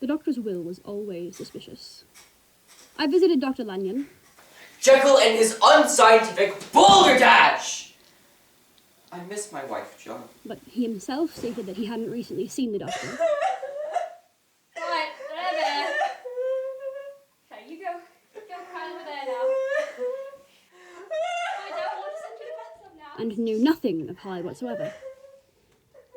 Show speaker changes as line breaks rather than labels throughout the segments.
The doctor's will was always suspicious. I visited Dr. Lanyon.
Jekyll and his unscientific balderdash! I miss my wife, John.
But he himself stated that he hadn't recently seen the doctor.
Right, there. Okay, you go cry over there now. I don't want to send you to the bathtub now.
And knew nothing of Hyde whatsoever.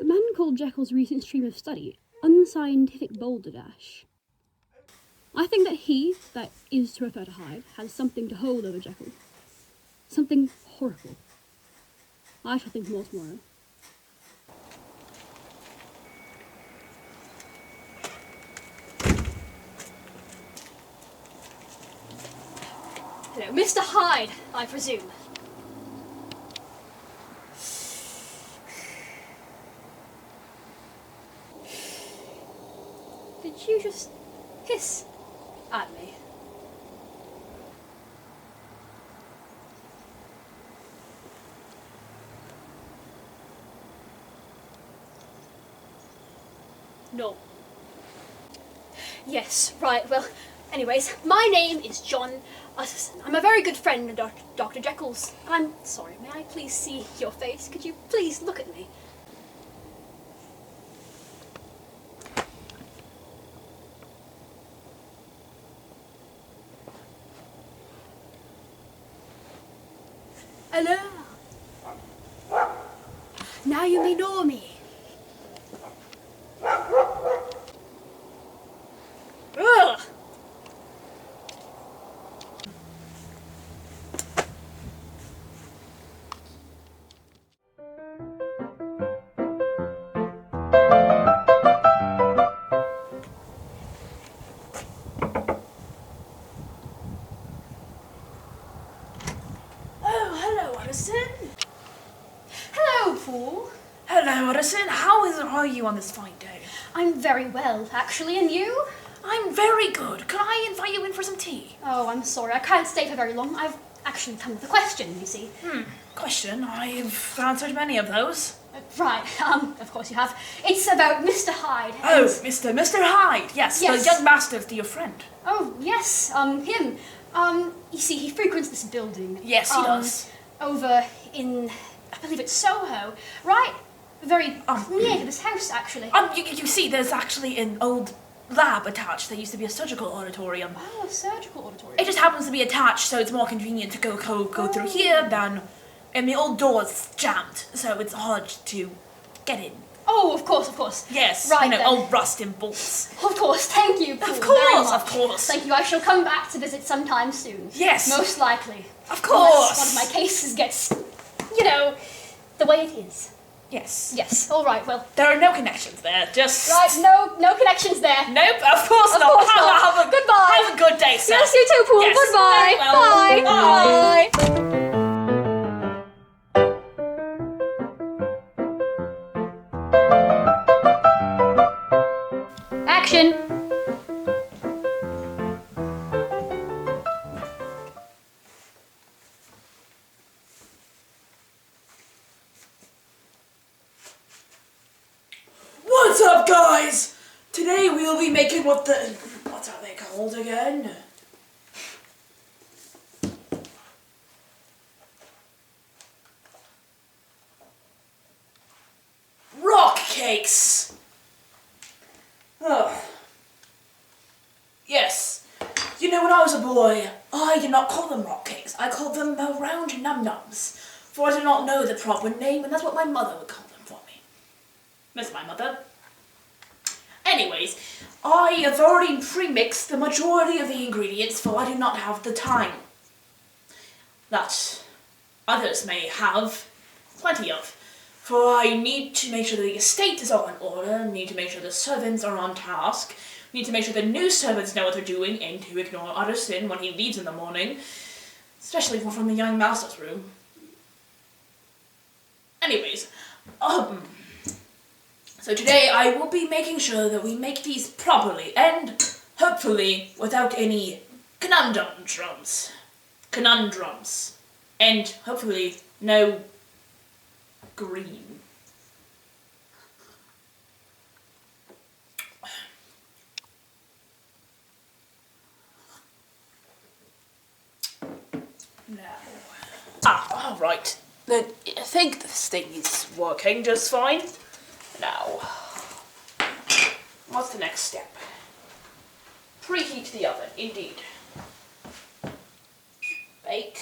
The man called Jekyll's recent stream of study unscientific balderdash. I think that he, that is to refer to Hyde, has something to hold over Jekyll. Something horrible. I shall think more tomorrow.
Hello, Mr. Hyde, I presume. Did you just hiss at me? No. Yes, right, well, anyways, my name is John Utterson. I'm a very good friend of Dr. Jekyll's. I'm sorry, may I please see your face? Could you please look at me? Hello. Now you may know me. Ugh. Oh, hello, Utterson. Hello, Poole.
Hello, Utterson. How are you on this fine day?
I'm very well, actually, and you?
I'm very good. Can I invite you in for some tea?
Oh, I'm sorry, I can't stay for very long. I've actually come with a question, you see.
Question? I've answered many of those.
Right, of course you have. It's about Mr. Hyde.
Oh,
and-
Mr. Hyde. Yes,
Yes.
the young master's dear friend.
Oh, yes, him. You see, he frequents this building.
Yes, he does.
Over in, I believe it's Soho, right? Very near to this house, actually.
You see, there's actually an old lab attached. There used to be a surgical auditorium.
Oh, a surgical auditorium.
It just happens to be attached, so it's more convenient to go through here than... And the old door's jammed, so it's hard to get in.
Oh, of course.
Yes,
Right,
then.
then.
Old rust and bolts.
Of course, thank you, Poole,
Of
very much.
course.
Thank you, I shall come back to visit sometime soon.
Yes.
Most likely.
Of course.
Unless one of my cases gets, the way it is.
Yes.
Yes, all right, well.
There are no connections there, just...
Right, no connections there.
Nope, of course
Of
not.
course not.
Have a
Goodbye.
Have a good day, sir.
Yes, you too, Poole.
Yes.
Goodbye.
Very well.
Bye. Action.
What's up, guys? Today we'll be making what are they called again? Rock cakes. Oh. Yes. You know, when I was a boy, I did not call them rock cakes. I called them round num-nums, for I did not know the proper name, and that's what my mother would call them for me. Miss my mother. Anyways, I have already pre-mixed the majority of the ingredients, for I do not have the time that others may have plenty of. For I need to make sure that the estate is all in order, need to make sure the servants are on task, need to make sure the new servants know what they're doing, and to ignore Utterson when he leaves in the morning, especially from the young master's room. Anyways, so today I will be making sure that we make these properly, and hopefully without any conundrums, and hopefully no green. All right. Then I think this thing is working just fine. Now, what's the next step? Preheat the oven, indeed. Bake.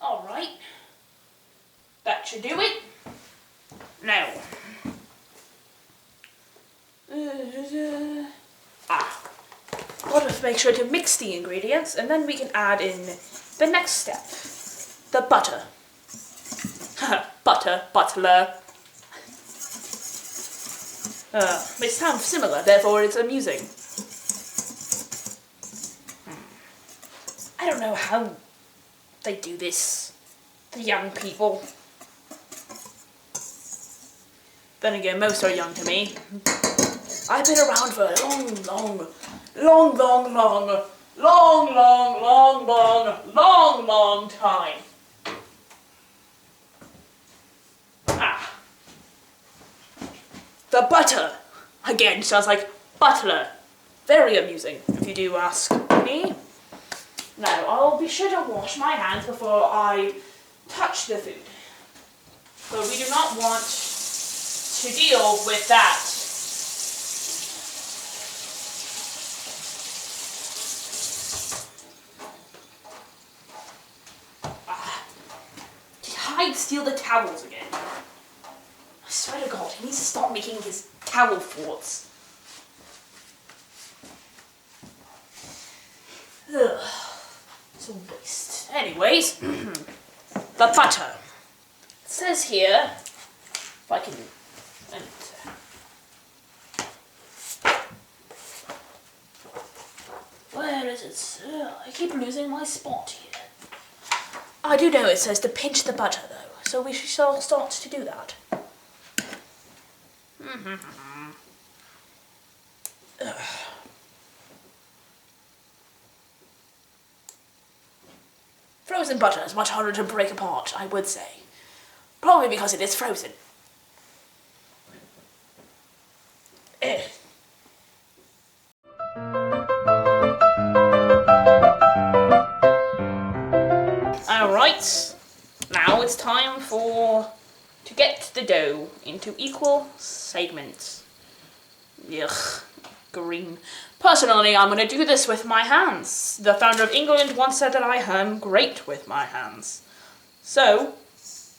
All right. That should do it. Now. Gotta make sure to mix the ingredients, and then we can add in the next step. The butter. Butler. They sound similar, therefore it's amusing. I don't know how they do this, the young people. Then again, most are young to me. I've been around for a long time. The butter, again, sounds like butler. Very amusing, if you do ask me. Now, I'll be sure to wash my hands before I touch the food. But we do not want to deal with that. Did Hyde steal the towels again? I swear to God, he needs to stop making his towel forts. Ugh. It's a waste. Anyways, the butter. It says here, if I can enter. Where is it? I keep losing my spot here. I do know it says to pinch the butter though, so we shall start to do that. Frozen butter is much harder to break apart, I would say. Probably because it is frozen. Alright, now it's time to get the dough into equal segments. Ugh, green. Personally, I'm going to do this with my hands. The founder of England once said that I am great with my hands. So,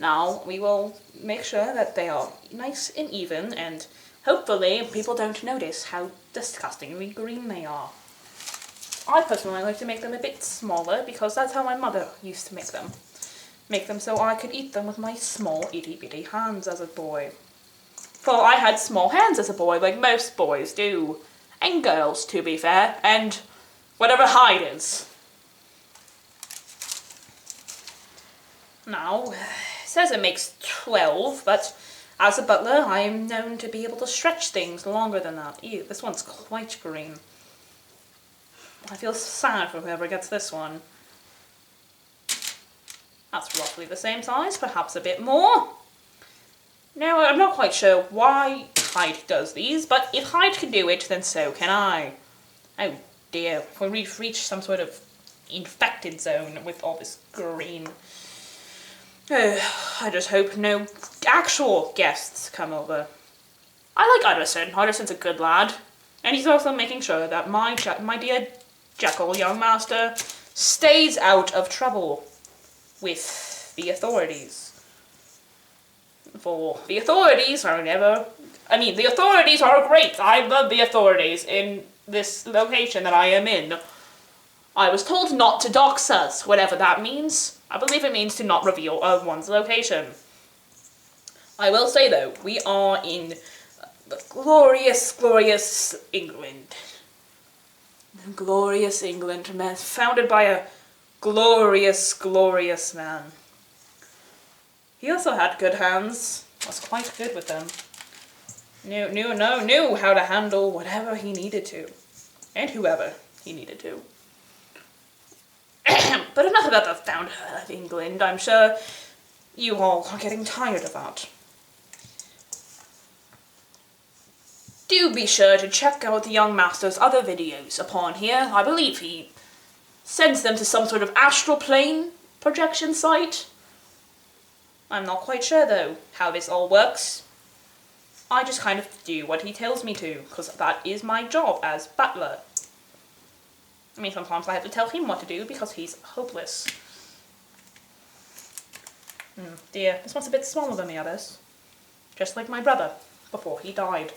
now we will make sure that they are nice and even, and hopefully people don't notice how disgustingly green they are. I personally like to make them a bit smaller because that's how my mother used to make them. Make them so I could eat them with my small itty bitty hands as a boy. For I had small hands as a boy, like most boys do. And girls, to be fair, and whatever Hyde is. Now, it says it makes 12, but as a butler, I am known to be able to stretch things longer than that. Ew, this one's quite green. I feel sad for whoever gets this one. That's roughly the same size, perhaps a bit more. Now, I'm not quite sure why Hyde does these, but if Hyde can do it, then so can I. Oh dear, we've reached some sort of infected zone with all this green. I just hope no actual guests come over. I like Utterson. Utterson's a good lad. And he's also making sure that my dear Jekyll, young master, stays out of trouble with the authorities. For the authorities are the authorities are great. I love the authorities in this location that I am in. I was told not to dox us, whatever that means. I believe it means to not reveal one's location. I will say though, we are in the glorious, glorious England. The glorious England, man, founded by a glorious, glorious man. He also had good hands, was quite good with them. Knew how to handle whatever he needed to. And whoever he needed to. But enough about the founder of England. I'm sure you all are getting tired of that. do be sure to check out the young master's other videos upon here. I believe he sends them to some sort of astral plane projection site. I'm not quite sure, though, how this all works. I just kind of do what he tells me to, because that is my job as butler. I mean, sometimes I have to tell him what to do because he's hopeless. Dear, this one's a bit smaller than the others. Just like my brother, before he died.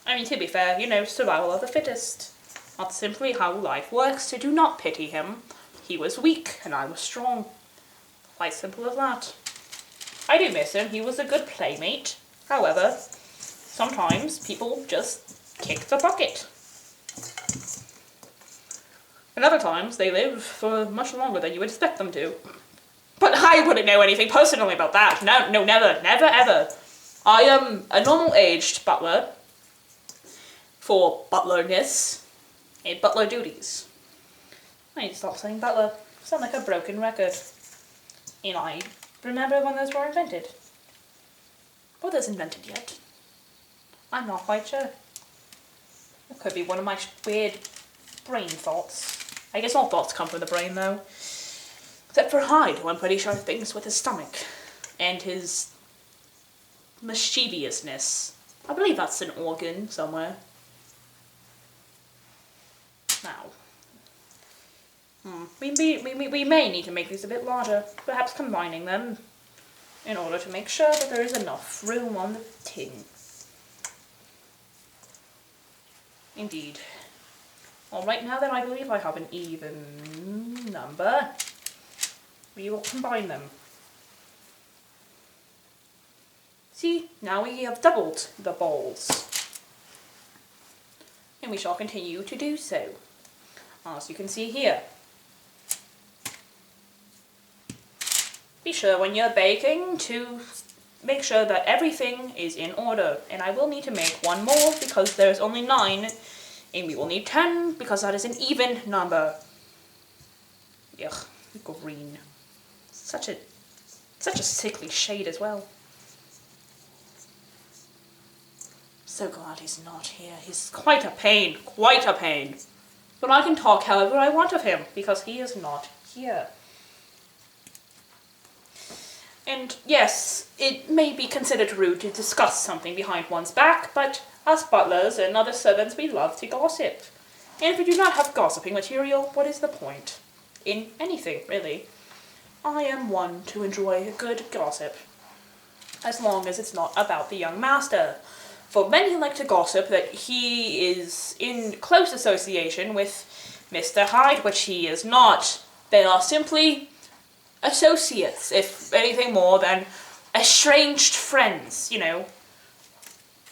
I mean, to be fair, you know, survival of the fittest. That's simply how life works, so do not pity him. He was weak, and I was strong. Quite simple as that. I do miss him, he was a good playmate. However, sometimes people just kick the bucket. And other times, they live for much longer than you would expect them to. But I wouldn't know anything personally about that. No, never, never, ever. I am a normal-aged butler for butlerness and butler duties. I need to stop saying butler. I sound like a broken record. And I remember when those were invented. Were those invented yet? I'm not quite sure. That could be one of my weird brain thoughts. I guess all thoughts come from the brain, though. Except for Hyde, who I'm pretty sure thinks with his stomach. And his mischievousness. I believe that's an organ somewhere. Now, we may need to make these a bit larger, perhaps combining them, in order to make sure that there is enough room on the tin. Indeed. Alright, now that I believe I have an even number, we will combine them. See, now we have doubled the bowls. And we shall continue to do so, as you can see here. Be sure when you're baking to make sure that everything is in order. And I will need to make one more because there's only 9. And we will need 10 because that is an even number. Ugh, green. Such a sickly shade as well. So glad he's not here. He's quite a pain, quite a pain. But I can talk however I want of him because he is not here. And yes, it may be considered rude to discuss something behind one's back, but as butlers and other servants, we love to gossip. And if we do not have gossiping material, what is the point? In anything, really. I am one to enjoy a good gossip, as long as it's not about the young master. For many like to gossip that he is in close association with Mr. Hyde, which he is not. They are simply associates, if anything more than estranged friends, you know.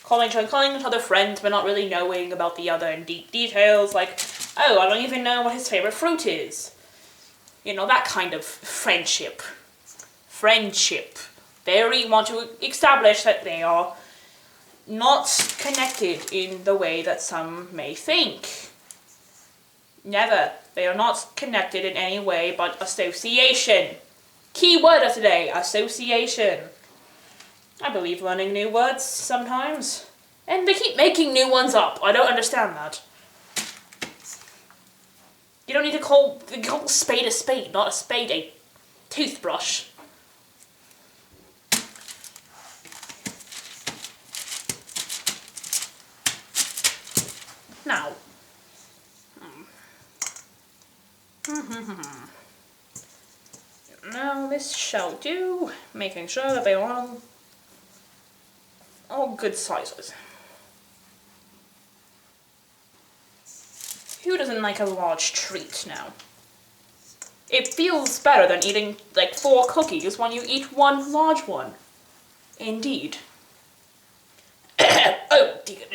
Calling each other friends, but not really knowing about the other in deep details, like, oh, I don't even know what his favorite fruit is. You know, that kind of friendship. Friendship. They want to establish that they are not connected in the way that some may think. Never. They are not connected in any way but association. Key word of today, association. I believe learning new words sometimes. And they keep making new ones up. I don't understand that. You don't need to call a spade, not a spade a toothbrush. Now. Now this shall do. Making sure that they are all good sizes. Who doesn't like a large treat now? It feels better than eating like 4 cookies when you eat one large one. Indeed. Oh dear.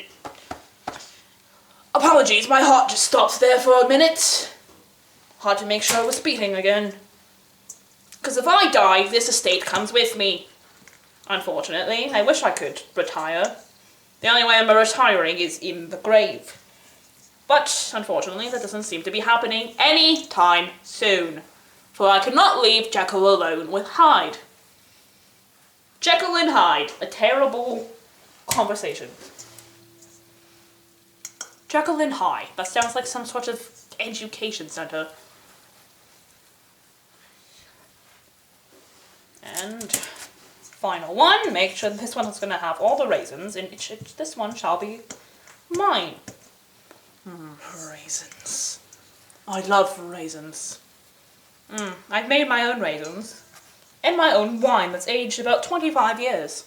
Apologies, my heart just stopped there for a minute. Hard to make sure it was beating again. Because if I die, this estate comes with me. Unfortunately, I wish I could retire. The only way I'm retiring is in the grave. But, unfortunately, that doesn't seem to be happening any time soon. For I cannot leave Jekyll alone with Hyde. Jekyll and Hyde, a terrible conversation. Jekyll and Hyde. That sounds like some sort of education center. And final one. Make sure this one is going to have all the raisins, and this one shall be mine. Raisins. I love raisins. I've made my own raisins. And my own wine that's aged about 25 years.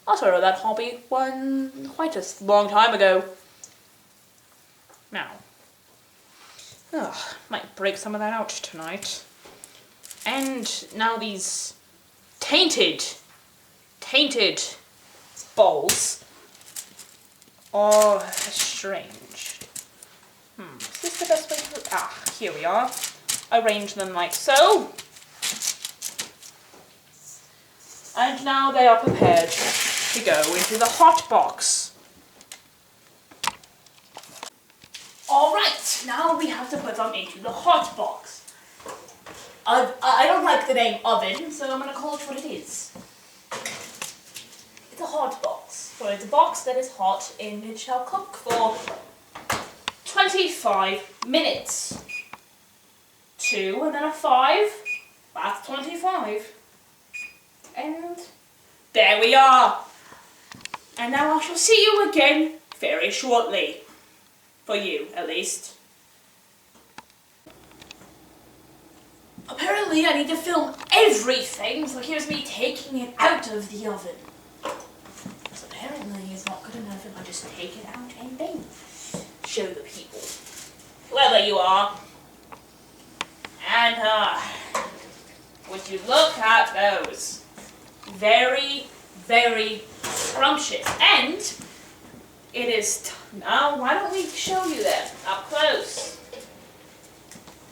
I started that hobby quite a long time ago. Now, might break some of that out tonight. And now these tainted bowls are estranged. Is this the best way to... here we are. Arrange them like so. And now they are prepared to go into the hot box. Alright, now we have to put them into the hot box. I don't like the name oven, so I'm going to call it what it is. It's a hot box. So it's a box that is hot and it shall cook for 25 minutes. 2 and then a 5, that's 25. And there we are. And now I shall see you again very shortly. For you, at least. Apparently I need to film everything, so here's me taking it out of the oven. So apparently it's not good enough if I just take it out and then show the people. Whoever you are. And would you look at those? Very, very scrumptious. And it is now, why don't we show you them up close?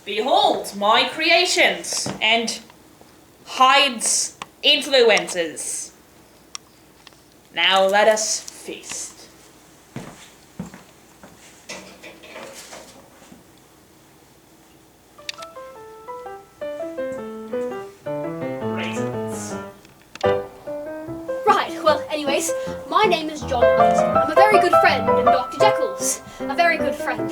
Behold my creations and Hyde's influences. Now let us feast.
Anyways, my name is John. I'm a very good friend in Dr. Jekyll's. A very good friend.